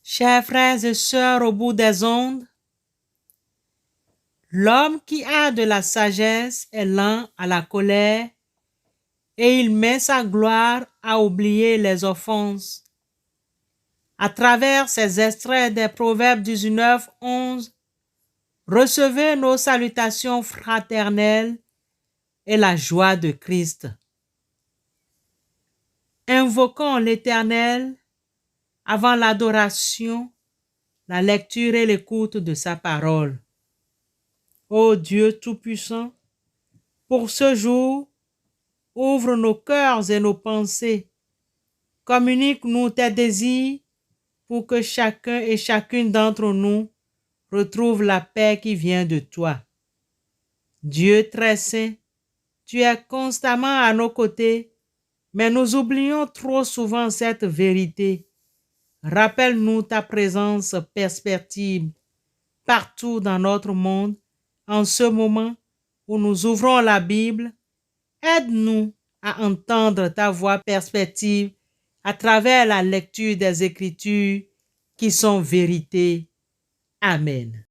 Chers frères et sœurs au bout des ondes, l'homme qui a de la sagesse est lent à la colère et il met sa gloire à oublier les offenses. À travers ces extraits des Proverbes 19, 11, recevez nos salutations fraternelles et la joie de Christ. Invoquons l'Éternel avant l'adoration, la lecture et l'écoute de sa parole. Ô Dieu Tout-Puissant, pour ce jour, ouvre nos cœurs et nos pensées. Communique-nous tes désirs pour que chacun et chacune d'entre nous retrouve la paix qui vient de toi. Dieu très saint, tu es constamment à nos côtés, mais nous oublions trop souvent cette vérité. Rappelle-nous ta présence perspective partout dans notre monde. En ce moment où nous ouvrons la Bible, aide-nous à entendre ta voix perspective à travers la lecture des Écritures qui sont vérité. Amen.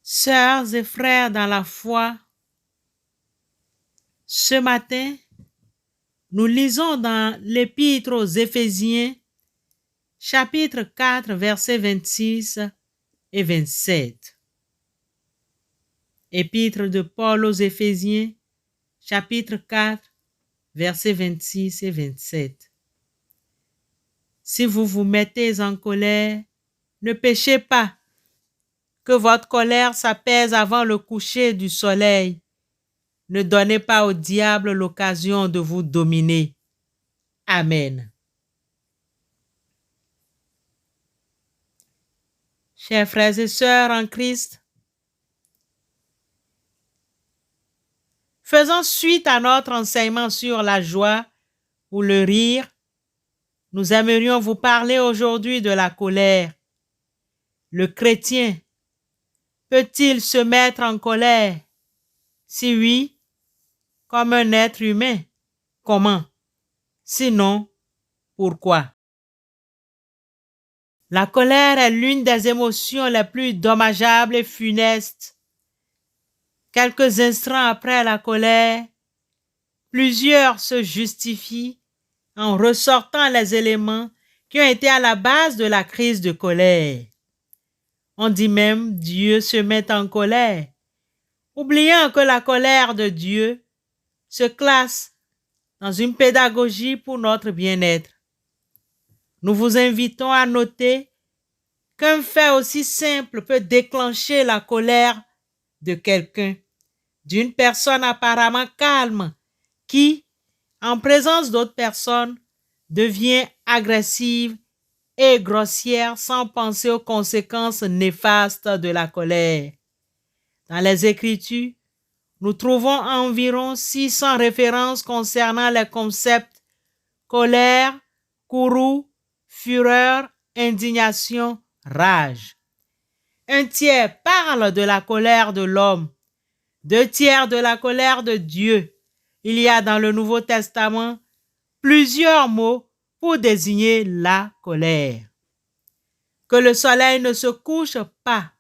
Sœurs et frères dans la foi, ce matin, nous lisons dans l'Épître aux Éphésiens, chapitre 4, versets 26 et 27. Épître de Paul aux Éphésiens, chapitre 4, versets 26 et 27. Si vous vous mettez en colère, ne péchez pas, que votre colère s'apaise avant le coucher du soleil. Ne donnez pas au diable l'occasion de vous dominer. Amen. Chers frères et sœurs en Christ, faisant suite à notre enseignement sur la joie ou le rire, nous aimerions vous parler aujourd'hui de la colère. Le chrétien peut-il se mettre en colère? Si oui, comme un être humain, comment? Sinon, pourquoi? La colère est l'une des émotions les plus dommageables et funestes. Quelques instants après la colère, plusieurs se justifient en ressortant les éléments qui ont été à la base de la crise de colère. On dit même Dieu se met en colère, oubliant que la colère de Dieu se classe dans une pédagogie pour notre bien-être. Nous vous invitons à noter qu'un fait aussi simple peut déclencher la colère de quelqu'un, d'une personne apparemment calme qui, en présence d'autres personnes, devient agressive et grossière sans penser aux conséquences néfastes de la colère. Dans les Écritures, nous trouvons environ 600 références concernant les concepts colère, courroux, fureur, indignation, rage. Un tiers parle de la colère de l'homme, 2 tiers de la colère de Dieu. Il y a dans le Nouveau Testament plusieurs mots pour désigner la colère. Que le soleil ne se couche pas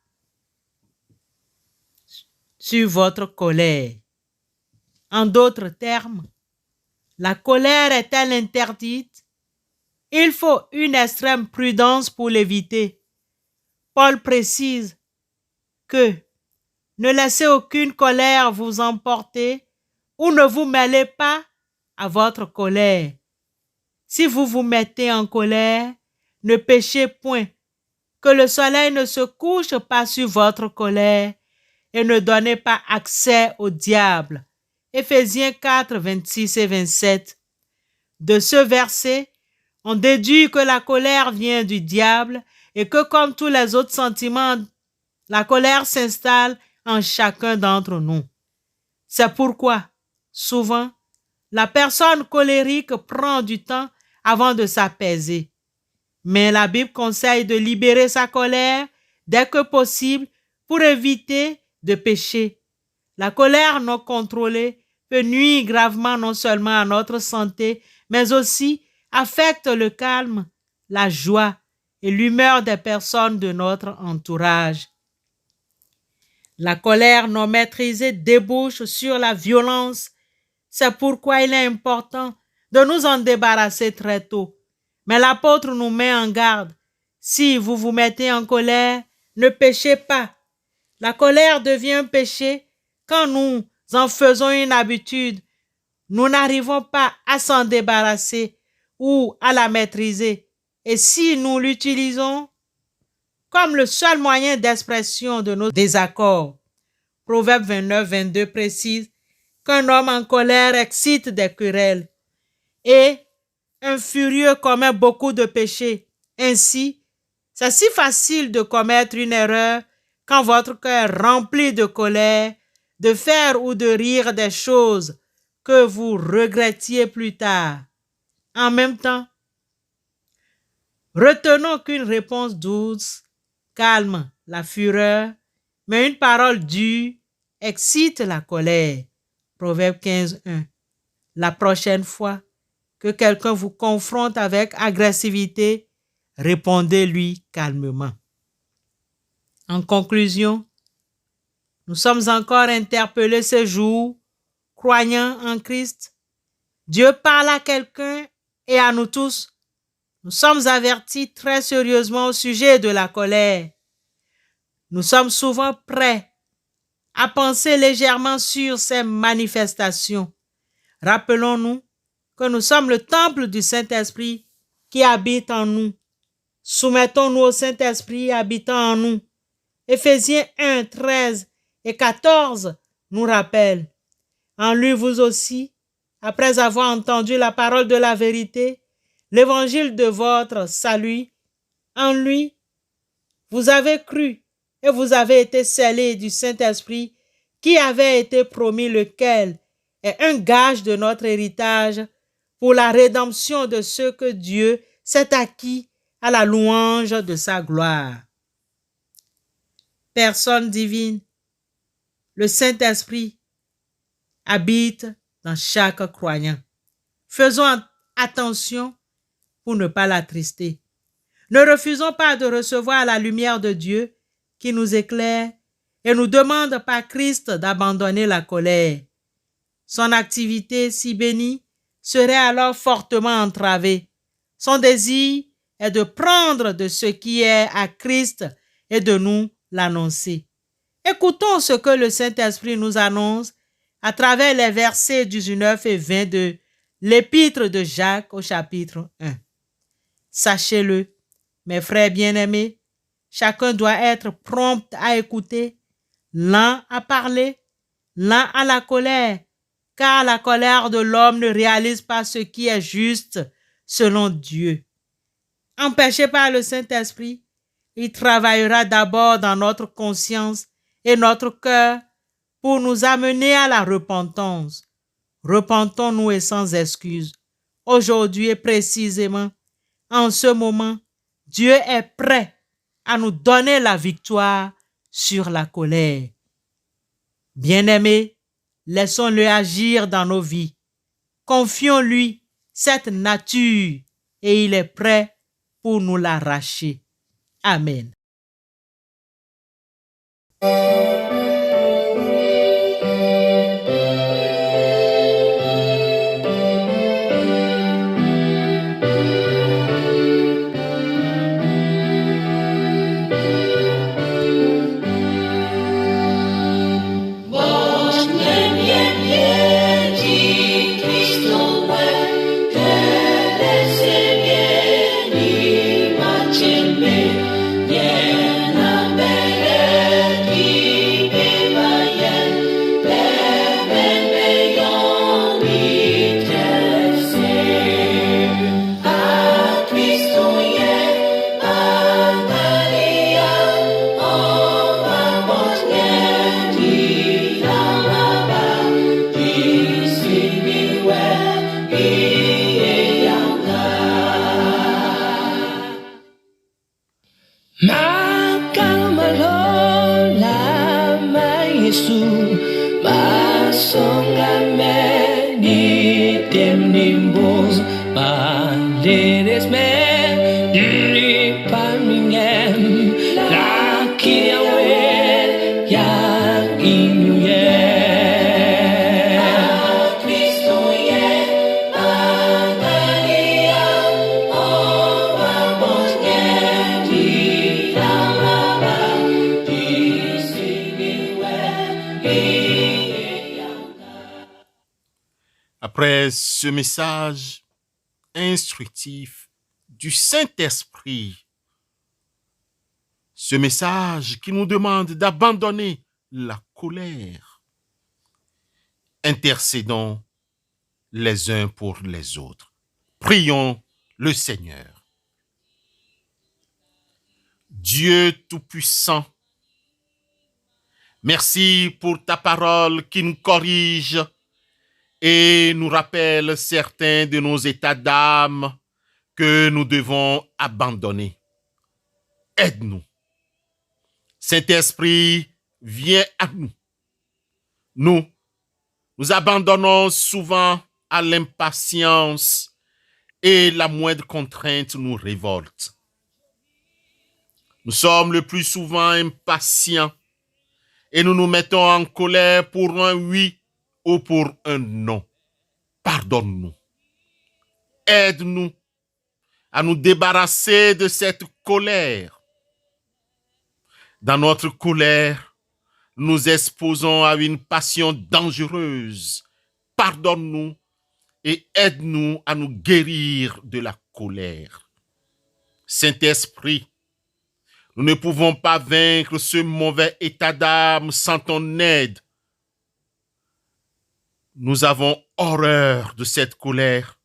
sur votre colère. En d'autres termes, la colère est-elle interdite? Il faut une extrême prudence pour l'éviter. Paul précise que ne laissez aucune colère vous emporter ou ne vous mêlez pas à votre colère. Si vous vous mettez en colère, ne péchez point, que le soleil ne se couche pas sur votre colère et ne donnez pas accès au diable. Éphésiens 4, 26 et 27. De ce verset, on déduit que la colère vient du diable et que comme tous les autres sentiments, la colère s'installe en chacun d'entre nous. C'est pourquoi, souvent, la personne colérique prend du temps avant de s'apaiser. Mais la Bible conseille de libérer sa colère dès que possible pour éviter de pécher. La colère non contrôlée peut nuire gravement non seulement à notre santé, mais aussi affecte le calme, la joie et l'humeur des personnes de notre entourage. La colère non maîtrisée débouche sur la violence. C'est pourquoi il est important de nous en débarrasser très tôt. Mais l'apôtre nous met en garde. Si vous vous mettez en colère, ne péchez pas. La colère devient un péché quand nous en faisons une habitude. Nous n'arrivons pas à s'en débarrasser ou à la maîtriser. Et si nous l'utilisons comme le seul moyen d'expression de nos désaccords, Proverbe 29, 22 précise qu'un homme en colère excite des querelles et un furieux commet beaucoup de péchés. Ainsi, c'est si facile de commettre une erreur quand votre cœur est rempli de colère, de faire ou de rire des choses que vous regrettiez plus tard. En même temps, retenons qu'une réponse douce calme la fureur, mais une parole dure excite la colère. Proverbe 15, 1. La prochaine fois que quelqu'un vous confronte avec agressivité, répondez-lui calmement. En conclusion, nous sommes encore interpellés ce jour, croyants en Christ. Dieu parle à quelqu'un et à nous tous. Nous sommes avertis très sérieusement au sujet de la colère. Nous sommes souvent prêts à penser légèrement sur ces manifestations. Rappelons-nous que nous sommes le temple du Saint-Esprit qui habite en nous. Soumettons-nous au Saint-Esprit habitant en nous. Éphésiens 1, 13 et 14 nous rappellent. En lui vous aussi, après avoir entendu la parole de la vérité, l'évangile de votre salut, en lui, vous avez cru et vous avez été scellés du Saint-Esprit qui avait été promis, lequel est un gage de notre héritage pour la rédemption de ceux que Dieu s'est acquis à la louange de sa gloire. Personne divine, le Saint-Esprit habite dans chaque croyant. Faisons attention pour ne pas l'attrister. Ne refusons pas de recevoir la lumière de Dieu qui nous éclaire et nous demande par Christ d'abandonner la colère. Son activité si bénie serait alors fortement entravée. Son désir est de prendre de ce qui est à Christ et de nous l'annoncer. Écoutons ce que le Saint-Esprit nous annonce à travers les versets 19 et 20 de l'Épître de Jacques au chapitre 1. Sachez-le, mes frères bien-aimés, chacun doit être prompt à écouter, lent à parler, lent à la colère, car la colère de l'homme ne réalise pas ce qui est juste selon Dieu. Empêché par le Saint-Esprit, il travaillera d'abord dans notre conscience et notre cœur pour nous amener à la repentance. Repentons-nous et sans excuse. Aujourd'hui et précisément, en ce moment, Dieu est prêt à nous donner la victoire sur la colère. Bien-aimés, laissons-le agir dans nos vies. Confions-lui cette nature et il est prêt pour nous l'arracher. Amen. Après ce message instructif du Saint-Esprit, ce message qui nous demande d'abandonner la colère, intercédons les uns pour les autres. Prions le Seigneur. Dieu Tout-Puissant, merci pour ta parole qui nous corrige et nous rappelle certains de nos états d'âme que nous devons abandonner. Aide-nous. Saint-Esprit, viens à nous. Nous abandonnons souvent à l'impatience et la moindre contrainte nous révolte. Nous sommes le plus souvent impatients et nous nous mettons en colère pour un oui ou pour un non. Pardonne-nous. Aide-nous à nous débarrasser de cette colère. Dans notre colère, nous exposons à une passion dangereuse. Pardonne-nous et aide-nous à nous guérir de la colère. Saint-Esprit, nous ne pouvons pas vaincre ce mauvais état d'âme sans ton aide. Nous avons horreur de cette colère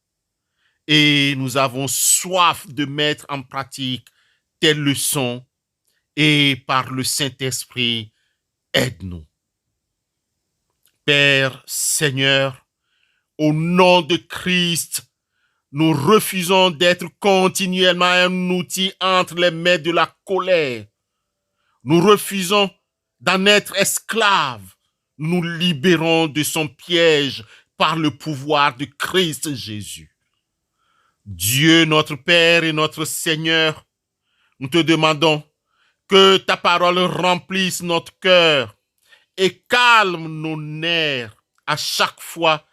et nous avons soif de mettre en pratique tes leçons et par le Saint-Esprit, aide-nous. Père, Seigneur, au nom de Christ, nous refusons d'être continuellement un outil entre les mains de la colère. Nous refusons d'en être esclaves. Nous libérons de son piège par le pouvoir de Christ Jésus. Dieu, notre Père et notre Seigneur, nous te demandons que ta parole remplisse notre cœur et calme nos nerfs à chaque fois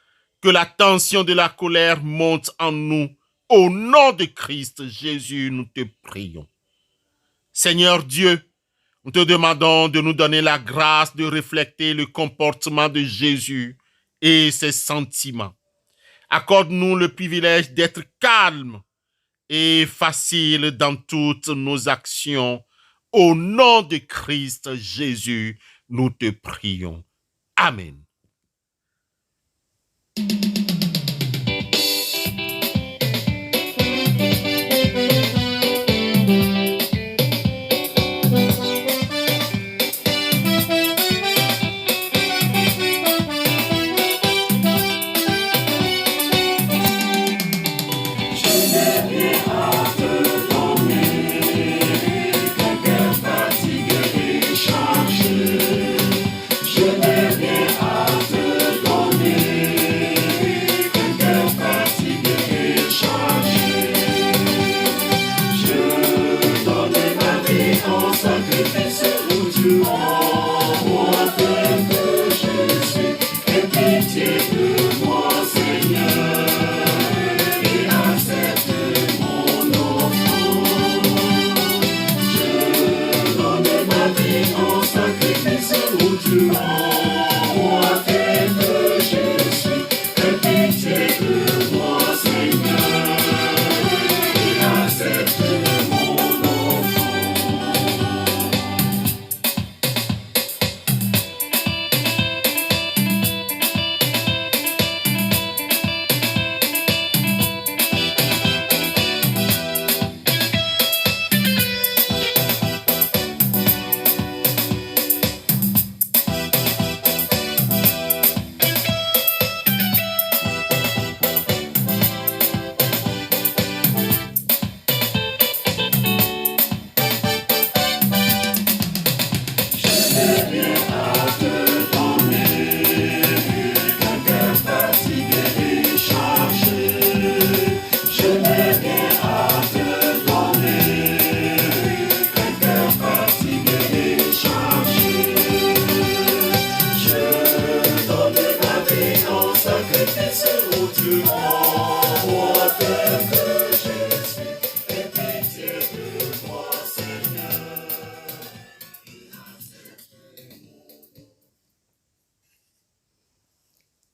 que la tension de la colère monte en nous. Au nom de Christ Jésus, nous te prions. Seigneur Dieu, nous te demandons de nous donner la grâce de refléter le comportement de Jésus et ses sentiments. Accorde-nous le privilège d'être calme et facile dans toutes nos actions. Au nom de Christ Jésus, nous te prions. Amen.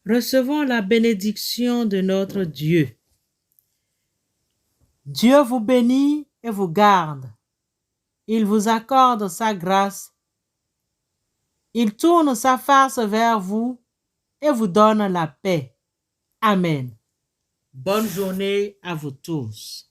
Recevons la bénédiction de notre Dieu. Dieu vous bénit et vous garde. Il vous accorde sa grâce. Il tourne sa face vers vous et vous donne la paix. Amen. Bonne journée à vous tous.